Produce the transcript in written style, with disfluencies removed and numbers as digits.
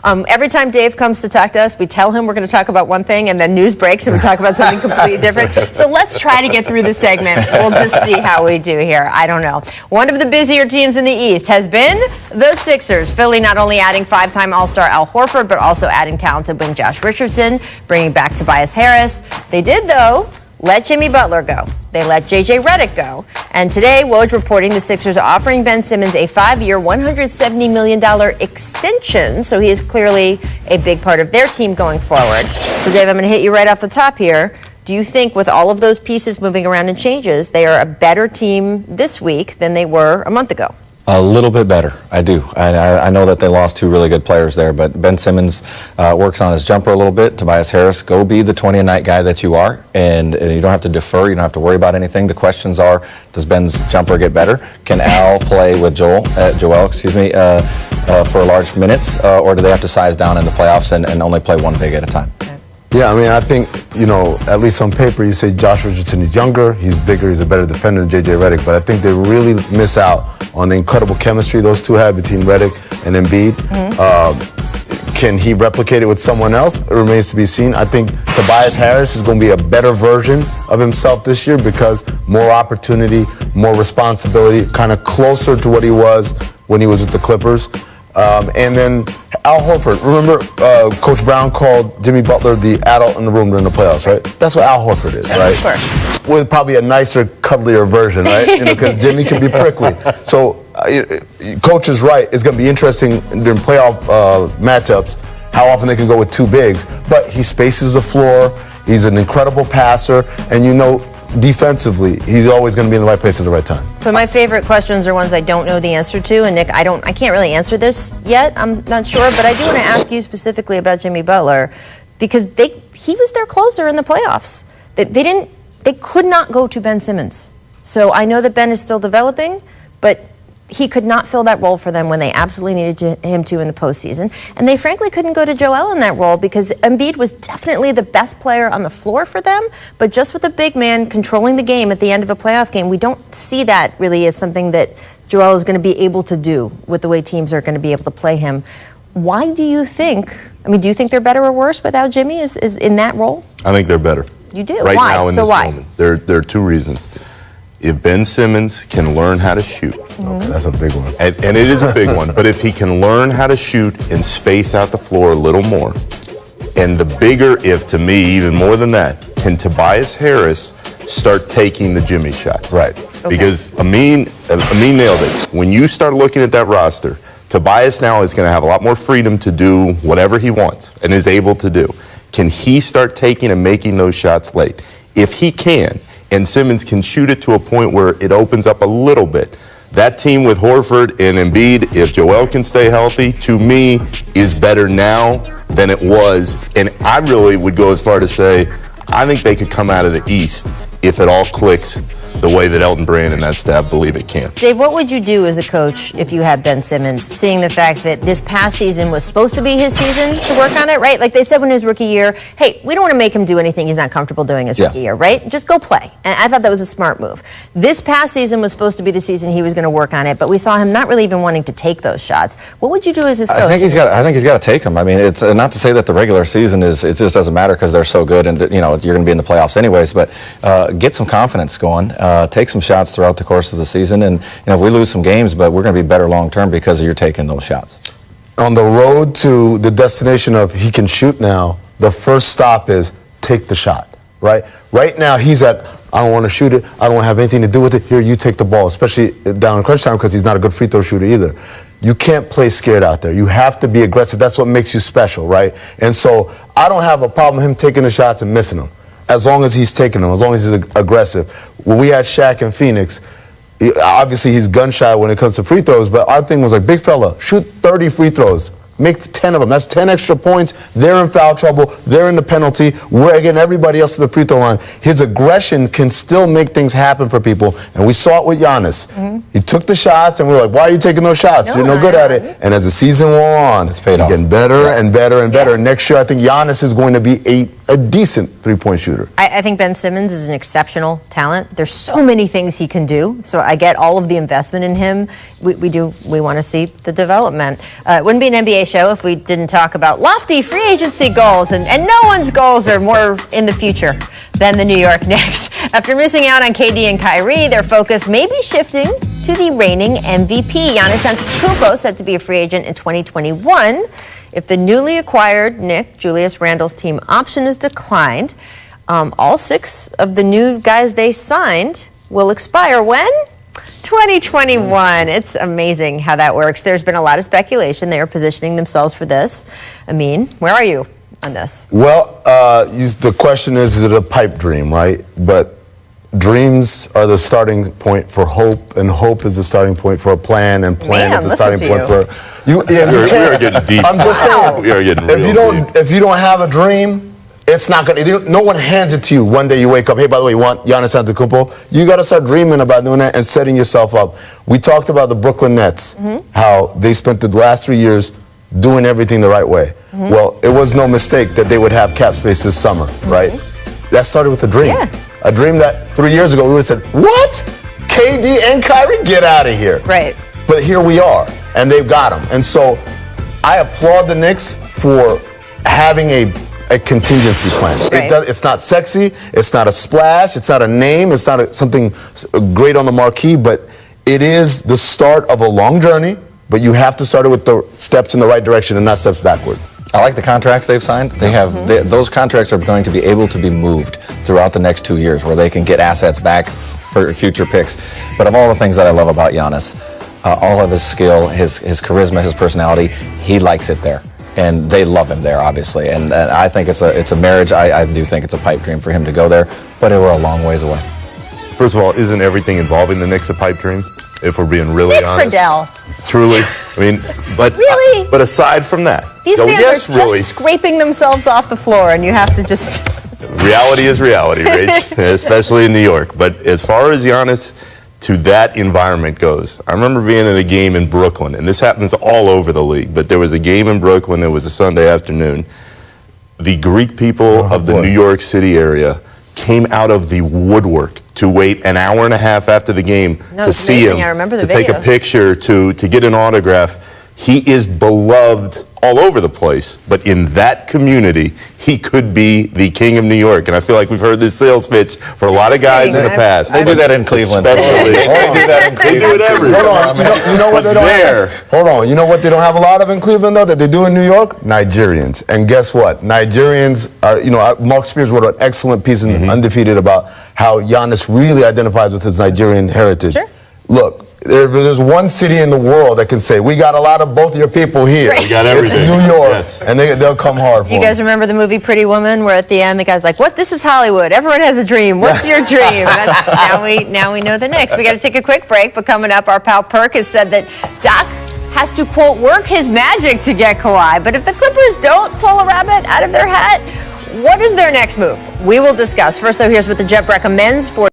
Every time Dave comes to talk to us, we tell him we're going to talk about one thing, and then news breaks and we talk about something completely different. So let's try to get through the segment. We'll just see how we do here. I don't know. One of the busier teams in the East has been the Sixers. Philly not only adding five-time All-Star Al Horford, but also adding talented wing Josh Richardson, bringing back Tobias Harris. They did, though, let Jimmy Butler go. They let J.J. Redick go. And today, Woj reporting the Sixers are offering Ben Simmons a 5-year, $170 million extension. So he is clearly a big part of their team going forward. So, Dave, I'm going to hit you right off the top here. Do you think with all of those pieces moving around and changes, they are a better team this week than they were a month ago? A little bit better, I do. I know that they lost two really good players there, but Ben Simmons works on his jumper a little bit. Tobias Harris, go be the 20-a-night guy that you are, and you don't have to defer. You don't have to worry about anything. The questions are, does Ben's jumper get better? Can Al play with Joel, for large minutes, or do they have to size down in the playoffs and only play one big at a time? Yeah, I mean, I think, at least on paper, you say Josh Richardson is younger, he's bigger, he's a better defender than J.J. Redick, but I think they really miss out on the incredible chemistry those two have between Redick and Embiid. Can he replicate it with someone else? It remains to be seen. I think Tobias Harris is going to be a better version of himself this year because more opportunity, more responsibility, kind of closer to what he was when he was with the Clippers. And then Al Horford. Remember, Coach Brown called Jimmy Butler the adult in the room during the playoffs, right? That's what Al Horford is, right? Of course. With probably a nicer, cuddlier version, right? Because Jimmy can be prickly. So, Coach is right. It's going to be interesting during playoff matchups how often they can go with two bigs. But he spaces the floor. He's an incredible passer. And defensively, he's always going to be in the right place at the right time. So my favorite questions are ones I don't know the answer to, and Nick, I can't really answer this yet. I'm not sure, but I do want to ask you specifically about Jimmy Butler because he was their closer in the playoffs. They could not go to Ben Simmons. So I know that Ben is still developing, but he could not fill that role for them when they absolutely needed him to in the postseason. And they frankly couldn't go to Joel in that role because Embiid was definitely the best player on the floor for them, but just with a big man controlling the game at the end of a playoff game, we don't see that really as something that Joel is going to be able to do with the way teams are going to be able to play him. Why do you think, do you think they're better or worse without Jimmy is in that role? I think they're better. You do? Right why? now in so this why? moment. There are two reasons. If Ben Simmons can learn how to shoot. Okay, that's a big one. And it is a big one. But if he can learn how to shoot and space out the floor a little more, and the bigger if, to me, even more than that, can Tobias Harris start taking the Jimmy shots? Right. Okay. Because Amin nailed it. When you start looking at that roster, Tobias now is going to have a lot more freedom to do whatever he wants and is able to do. Can he start taking and making those shots late? If he can, and Simmons can shoot it to a point where it opens up a little bit. That team with Horford and Embiid, if Joel can stay healthy, to me, is better now than it was. And I really would go as far to say, I think they could come out of the East if it all clicks the way that Elton Brand and that staff believe it can. Dave, what would you do as a coach if you had Ben Simmons, seeing the fact that this past season was supposed to be his season to work on it, right? Like they said when his rookie year, hey, we don't want to make him do anything he's not comfortable doing his rookie year, right? Just go play. And I thought that was a smart move. This past season was supposed to be the season he was going to work on it, but we saw him not really even wanting to take those shots. What would you do as his coach? I think he's got to take them. I mean, it's not to say that the regular season it just doesn't matter because they're so good and you're going to be in the playoffs anyways, but get some confidence going, take some shots throughout the course of the season, and if we lose some games, but we're going to be better long term because you're taking those shots. On the road to the destination of he can shoot now, the first stop is take the shot, right? Right now he's at, I don't want to shoot it, I don't want to have anything to do with it, here you take the ball, especially down in crunch time because he's not a good free throw shooter either. You can't play scared out there. You have to be aggressive. That's what makes you special, right? And so I don't have a problem with him taking the shots and missing them. As long as he's taking them, as long as he's aggressive. When we had Shaq in Phoenix, obviously he's gun shy when it comes to free throws, but our thing was like, big fella, shoot 30 free throws. Make 10 of them. That's 10 extra points. They're in foul trouble. They're in the penalty. We're getting everybody else to the free throw line. His aggression can still make things happen for people, and we saw it with Giannis. He took the shots, and we were like, why are you taking those shots? You're no good at it. And as the season wore on, it's paid off. Getting better and better and better. Next year, I think Giannis is going to be a decent three-point shooter. I think Ben Simmons is an exceptional talent. There's so many things he can do, so I get all of the investment in him. We want to see the development. It wouldn't be an NBA show if we didn't talk about lofty free agency goals, and no one's goals are more in the future than the New York Knicks. After missing out on KD and Kyrie, their focus may be shifting to the reigning MVP. Giannis Antetokounmpo set to be a free agent in 2021. If the newly acquired Nick Julius Randle's team option is declined, all 6 of the new guys they signed will expire when? 2021. It's amazing how that works. There's been a lot of speculation. They are positioning themselves for this. Amin, where are you on this? Well, the question is it a pipe dream, right? But dreams are the starting point for hope, and hope is the starting point for a plan, and plan is the starting point for you. Yeah, we are getting deep. I'm just saying. We are getting real deep. If you don't have a dream, it's not gonna. No one hands it to you. One day you wake up. Hey, by the way, you want Giannis Antetokounmpo? You got to start dreaming about doing that and setting yourself up. We talked about the Brooklyn Nets, how they spent the last 3 years doing everything the right way. Well, it was no mistake that they would have cap space this summer, right? That started with a dream. Yeah. A dream that 3 years ago we would have said, what? KD and Kyrie, get out of here. Right. But here we are, and they've got them. And so I applaud the Knicks for having a contingency plan. Right. It's not sexy, it's not a splash, it's not a name, it's not something great on the marquee, but it is the start of a long journey, but you have to start it with the steps in the right direction and not steps backward. I like the contracts they've signed. They have those contracts are going to be able to be moved throughout the next 2 years, where they can get assets back for future picks. But of all the things that I love about Giannis, all of his skill, his charisma, his personality, he likes it there, and they love him there, obviously. And I think it's a marriage. I do think it's a pipe dream for him to go there, but we're a long ways away. First of all, isn't everything involving the Knicks a pipe dream? If we're being really honest. Friedell. Truly. I mean, but really? But aside from that, these fans are just scraping themselves off the floor, and you have to just. Reality is reality, Rach, especially in New York. But as far as Giannis to that environment goes, I remember being at a game in Brooklyn, and this happens all over the league, but there was a game in Brooklyn. It was a Sunday afternoon. The Greek people of the New York City area came out of the woodwork to wait an hour and a half after the game to see him, to take a picture, to get an autograph. He is beloved all over the place, but in that community, he could be the king of New York. And I feel like we've heard this sales pitch for a lot of guys in the past. They do that in Cleveland. Especially. They do that in Cleveland. They do it everywhere. Hold on, you know what they don't have? Hold on, you know what they don't have a lot of in Cleveland, though, that they do in New York? Nigerians. And guess what? Nigerians are, Mark Spears wrote an excellent piece in Undefeated about how Giannis really identifies with his Nigerian heritage. Sure. Look, there's one city in the world that can say, we got a lot of both your people here. Right. We got everything. It's New York, and they'll come hard for Do you guys remember the movie Pretty Woman, where at the end the guy's like, "What? This is Hollywood. Everyone has a dream. What's your dream?" Now we know the Knicks. We got to take a quick break, but coming up, our pal Perk has said that Doc has to, quote, work his magic to get Kawhi. But if the Clippers don't pull a rabbit out of their hat, what is their next move? We will discuss. First, though, here's what the Jet recommends for